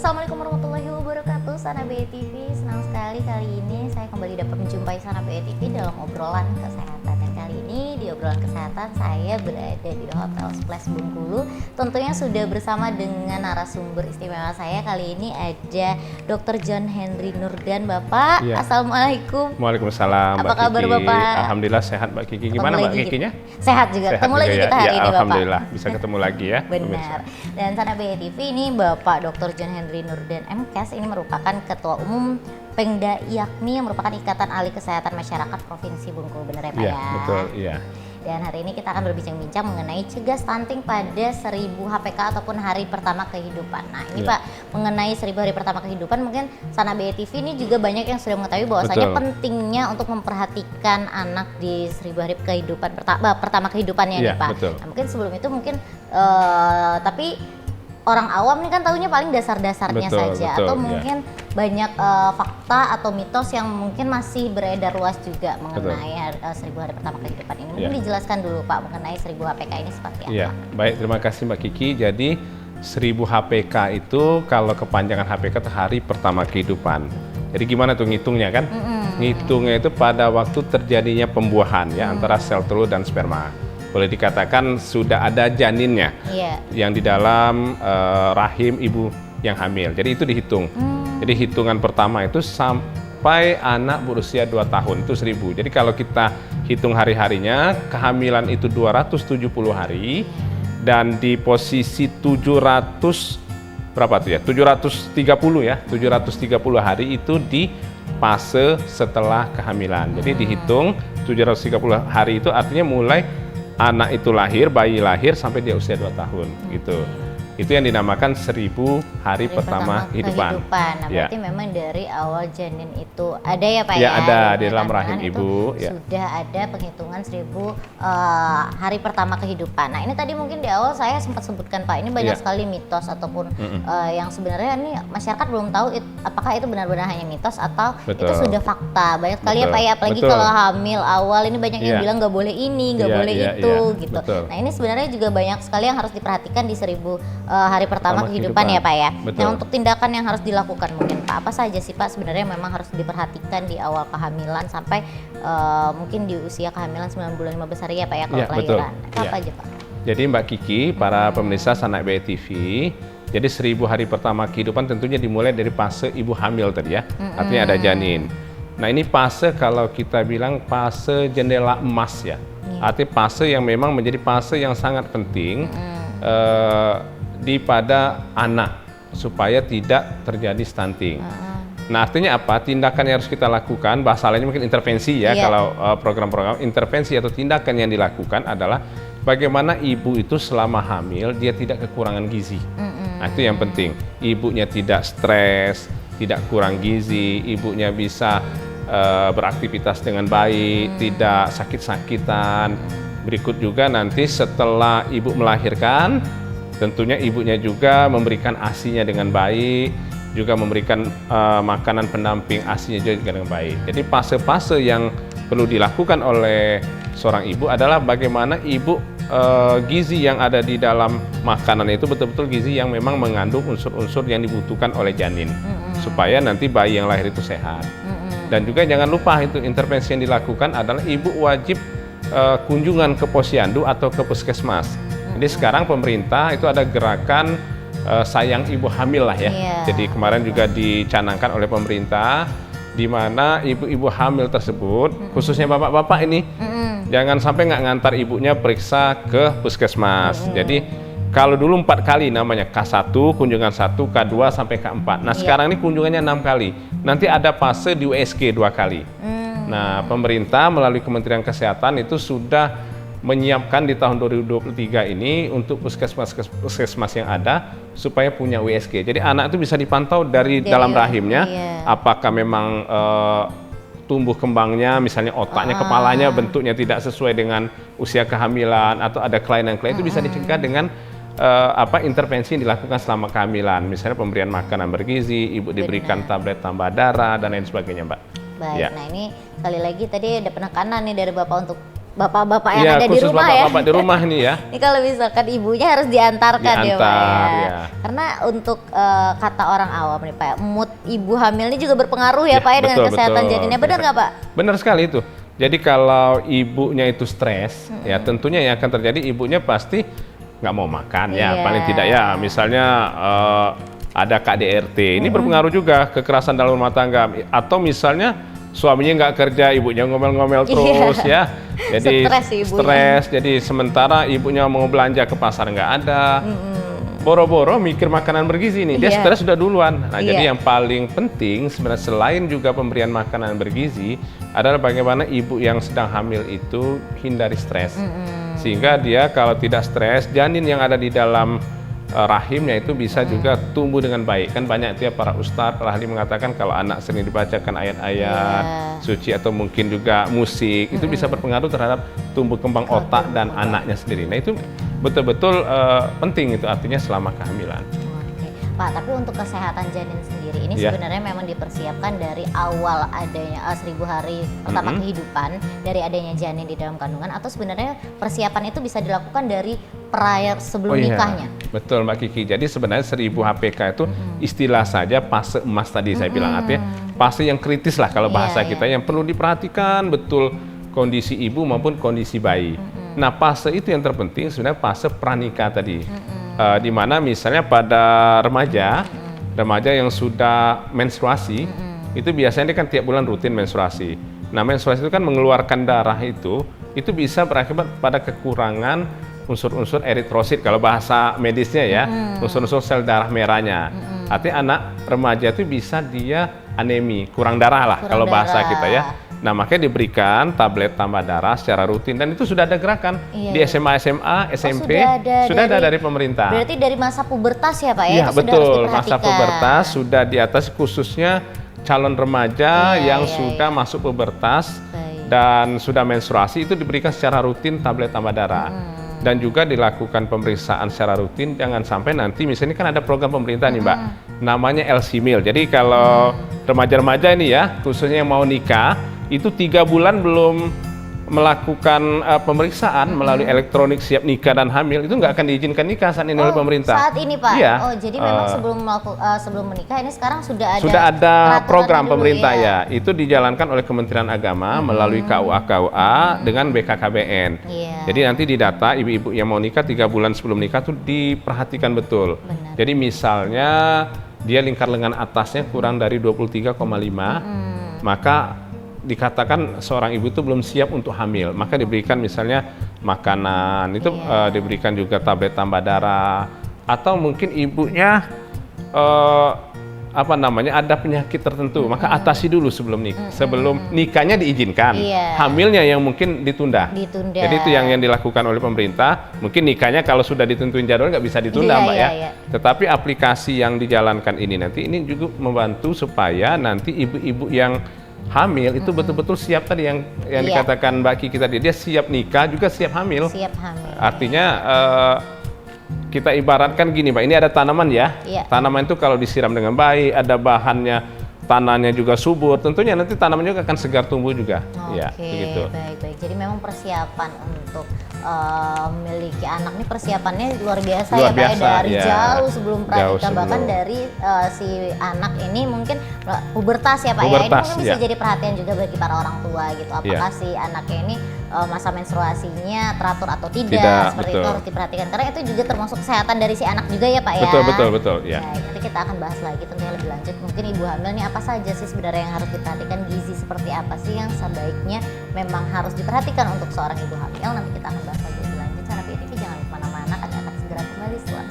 Assalamualaikum warahmatullahi wabarakatuh, Sana BE TV. Senang sekali kali ini saya kembali dapat menjumpai Sana BE TV dalam obrolan kesehatan. Dan kali ini di obrolan kesehatan saya berada di Hotel Splash Bengkulu. Tentunya sudah bersama dengan narasumber istimewa saya. Kali ini ada Dr. John Henry Nurdan, Bapak. Ya. Assalamualaikum. Waalaikumsalam. Apa kabar Bapak? Alhamdulillah sehat Mbak Kiki. Gimana Mbak Kikinya? Sehat juga. Ketemu lagi kita hari ini Bapak. Alhamdulillah bisa ketemu lagi ya. Benar. Dan Sana BE TV ini Bapak Dr. John Henry Nurdan MKes ini merupakan Ketua Umum Pengda IAKMI yang merupakan Ikatan Ahli Kesehatan Masyarakat Provinsi Bengkulu, benar ya Pak ya? Betul, iya. Dan hari ini kita akan berbincang-bincang mengenai cegah stunting pada 1000 HPK ataupun hari pertama kehidupan. Nah ini Pak, mengenai 1000 hari pertama kehidupan mungkin Sana BE TV ini juga banyak yang sudah mengetahui bahwasanya pentingnya untuk memperhatikan anak di 1000 hari kehidupan pertama kehidupannya nih Pak. Betul. Nah, mungkin sebelum itu mungkin tapi orang awam ini kan tahunya paling dasar-dasarnya saja, atau mungkin banyak fakta atau mitos yang mungkin masih beredar luas juga mengenai 1000 hari pertama kehidupan ini. Mungkin dijelaskan dulu Pak mengenai 1000 HPK ini seperti apa? Iya, baik, terima kasih Mbak Kiki. Jadi 1000 HPK itu kalau kepanjangan HPK itu hari pertama kehidupan. Jadi gimana tuh ngitungnya kan? Ngitungnya itu pada waktu terjadinya pembuahan ya antara sel telur dan sperma. Boleh dikatakan sudah ada janinnya yang di dalam rahim ibu yang hamil. Jadi itu dihitung. Jadi hitungan pertama itu sampai anak berusia 2 tahun itu 1000. Jadi kalau kita hitung hari-harinya, kehamilan itu 270 hari dan di posisi 700 berapa tuh ya? 730 ya. 730 hari itu di fase setelah kehamilan. Jadi dihitung 730 hari itu artinya mulai anak itu lahir, bayi lahir sampai dia usia 2 tahun gitu. Itu yang dinamakan 1000 hari pertama kehidupan. Nah, berarti memang dari awal janin itu ada ya Pak ya? Ya ada di dalam rahim ibu. Sudah ada penghitungan 1000 hari pertama kehidupan. Nah ini tadi mungkin di awal saya sempat sebutkan Pak, ini banyak sekali mitos ataupun yang sebenarnya ini masyarakat belum tahu apakah itu benar-benar hanya mitos atau itu sudah fakta. Banyak sekali ya Pak ya, apalagi kalau hamil awal ini banyak yang bilang nggak boleh ini, nggak boleh itu gitu. Nah ini sebenarnya juga banyak sekali yang harus diperhatikan di 1000 hari pertama kehidupan ya Pak ya. Nah untuk tindakan yang harus dilakukan mungkin Pak, apa saja sih Pak sebenarnya memang harus diperhatikan di awal kehamilan sampai mungkin di usia kehamilan 9 bulan 15 hari ya Pak ya kalau kelahiran. Apa aja Pak? Jadi Mbak Kiki, para pemirsa Sana BE TV, jadi 1000 hari pertama kehidupan tentunya dimulai dari fase ibu hamil tadi ya, artinya ada janin. Nah ini fase kalau kita bilang fase jendela emas ya, artinya fase yang memang menjadi fase yang sangat penting pada anak supaya tidak terjadi stunting. Nah artinya apa? Tindakan yang harus kita lakukan, bahasa lainnya mungkin intervensi ya, kalau program-program intervensi atau tindakan yang dilakukan adalah bagaimana ibu itu selama hamil dia tidak kekurangan gizi. Nah itu yang penting, ibunya tidak stres, tidak kurang gizi, ibunya bisa beraktivitas dengan baik, tidak sakit-sakitan. Berikut juga nanti setelah ibu melahirkan, tentunya ibunya juga memberikan ASI-nya dengan baik, juga memberikan makanan pendamping ASI-nya juga dengan baik. Jadi fase-fase yang perlu dilakukan oleh seorang ibu adalah bagaimana ibu gizi yang ada di dalam makanan itu betul-betul gizi yang memang mengandung unsur-unsur yang dibutuhkan oleh janin, supaya nanti bayi yang lahir itu sehat. Dan juga jangan lupa itu intervensi yang dilakukan adalah ibu wajib kunjungan ke posyandu atau ke puskesmas. Jadi sekarang pemerintah itu ada gerakan sayang ibu hamil lah ya. Jadi kemarin juga dicanangkan oleh pemerintah di mana ibu-ibu hamil tersebut, khususnya bapak-bapak ini, jangan sampai nggak ngantar ibunya periksa ke puskesmas. Jadi kalau dulu 4 kali namanya K1, kunjungan 1, K2 sampai K4. Nah sekarang ini kunjungannya 6 kali. Nanti ada fase di USG 2 kali. Nah pemerintah melalui Kementerian Kesehatan itu sudah menyiapkan di tahun 2023 ini untuk puskesmas yang ada supaya punya USG. Jadi anak itu bisa dipantau dari dalam rahimnya, apakah memang tumbuh kembangnya, misalnya otaknya, kepalanya bentuknya tidak sesuai dengan usia kehamilan atau ada kelainan-kelainan, itu bisa dicegah dengan intervensi yang dilakukan selama kehamilan. Misalnya pemberian makanan bergizi, ibu diberikan tablet tambah darah dan lain sebagainya, Mbak. Baik, nah ini sekali lagi tadi ada penekanan nih dari Bapak untuk bapak-bapak yang Iya, ada di khusus rumah ya. bapak-bapak di rumah nih ya. Ini kalau misalkan ibunya harus diantarkan ya Pak Diantar, ya. ya. Karena untuk kata orang awam nih Pak, mood ibu hamil ini juga berpengaruh ya Pak ya dengan kesehatan janinnya. Benar nggak Pak? Benar sekali itu. Jadi kalau ibunya itu stres, ya tentunya yang akan terjadi ibunya pasti nggak mau makan ya. Iya. Paling tidak ya, misalnya ada KDRT, ini berpengaruh juga kekerasan dalam rumah tangga. Atau misalnya suaminya nggak kerja, ibunya ngomel-ngomel terus ya. Jadi Stres ibunya. stres. Jadi sementara ibunya mau belanja ke pasar nggak ada. Boro-boro mikir makanan bergizi nih, dia Iya. stres sudah duluan. Nah, Iya. jadi yang paling penting sebenarnya selain juga pemberian makanan bergizi adalah bagaimana ibu yang sedang hamil itu hindari stres. Sehingga dia kalau tidak stres, janin yang ada di dalam rahimnya itu bisa juga tumbuh dengan baik. Kan banyak itu ya para ustadz, para ahli mengatakan kalau anak sering dibacakan ayat-ayat suci atau mungkin juga musik, itu bisa berpengaruh terhadap tumbuh kembang otak dan anaknya sendiri. Nah, itu betul-betul penting itu artinya selama kehamilan. Oke. Pak, tapi untuk kesehatan janin sendiri ini Iya. sebenarnya memang dipersiapkan dari awal adanya 1000 hari pertama kehidupan, dari adanya janin di dalam kandungan, atau sebenarnya persiapan itu bisa dilakukan dari prior sebelum nikahnya? Betul Mbak Kiki. Jadi sebenarnya 1000 HPK itu istilah saja fase emas tadi saya bilang, artinya fase yang kritis lah kalau bahasa kita, yang perlu diperhatikan betul kondisi ibu maupun kondisi bayi. Nah, fase itu yang terpenting sebenarnya fase pranikah tadi. Di mana misalnya pada remaja yang sudah menstruasi, itu biasanya dia kan tiap bulan rutin menstruasi. Nah, menstruasi itu kan mengeluarkan darah itu bisa berakibat pada kekurangan unsur-unsur eritrosit kalau bahasa medisnya ya, unsur-unsur sel darah merahnya. Artinya anak remaja itu bisa dia anemi, kurang darah lah kalau bahasa kita ya. Nah, makanya diberikan tablet tambah darah secara rutin dan itu sudah ada gerakan di SMA, SMP, sudah ada dari pemerintah. Berarti dari masa pubertas ya Pak ya? Iya, Itu sudah harus betul. Masa diperhatikan. pubertas sudah di atas, khususnya calon remaja yang sudah masuk pubertas dan sudah menstruasi itu diberikan secara rutin tablet tambah darah. Dan juga dilakukan pemeriksaan secara rutin, jangan sampai nanti misalnya kan ada program pemerintah nih Mbak, namanya LC-Meal. Jadi kalau remaja-remaja ini ya, khususnya yang mau nikah, itu 3 bulan belum melakukan pemeriksaan melalui elektronik siap nikah dan hamil, itu nggak akan diizinkan nikah saat ini oleh pemerintah. Saat ini Pak? Iya. Oh, jadi memang sebelum menikah ini sekarang sudah ada program peraturannya dulu pemerintah ya. Itu dijalankan oleh Kementerian Agama melalui KUA dengan BKKBN. Iya. Jadi nanti didata ibu-ibu yang mau nikah 3 bulan sebelum nikah tuh diperhatikan betul. Benar. Jadi misalnya dia lingkar lengan atasnya kurang dari 23,5, maka dikatakan seorang ibu itu belum siap untuk hamil, maka diberikan misalnya makanan, itu diberikan juga tablet tambah darah, atau mungkin ibunya ada penyakit tertentu, maka atasi dulu sebelum nikah. Sebelum nikahnya diizinkan, hamilnya yang mungkin ditunda. Jadi itu yang dilakukan oleh pemerintah. Mungkin nikahnya kalau sudah ditentuin jadwal nggak bisa ditunda, Mbak ya. Tetapi aplikasi yang dijalankan ini nanti ini juga membantu supaya nanti ibu-ibu yang hamil itu betul-betul siap tadi yang dikatakan Mbak Kiki tadi, dia siap nikah juga siap hamil. Siap hamil. Artinya kita ibaratkan gini Mbak, ini ada tanaman ya. Tanaman itu kalau disiram dengan baik, ada bahannya, tanahnya juga subur, tentunya nanti tanaman juga akan segar tumbuh juga. Oke, begitu. baik. Jadi memang persiapan untuk memiliki anak ini persiapannya luar biasa Luar ya Pak biasa, ya, dari ya. jauh sebelum Jauh pranikah, bahkan sebelum. dari si anak ini mungkin pubertas ya Pak ya. Ini Pubertas, mungkin bisa ya. jadi perhatian juga bagi para orang tua gitu. Apakah si anaknya ini masa menstruasinya teratur atau tidak, seperti betul. itu harus diperhatikan karena itu juga termasuk kesehatan dari si anak juga ya Pak ya. Betul ya. Baik, nanti kita akan bahas lagi tentunya lebih lanjut. Mungkin ibu hamil ini apa saja sih sebenarnya yang harus diperhatikan, gizi seperti apa sih yang sebaiknya memang harus diperhatikan untuk seorang ibu hamil. Nanti kita akan bahas lagi lebih lanjut. Cara TV jangan kemana-mana, kami akan segera kembali setelah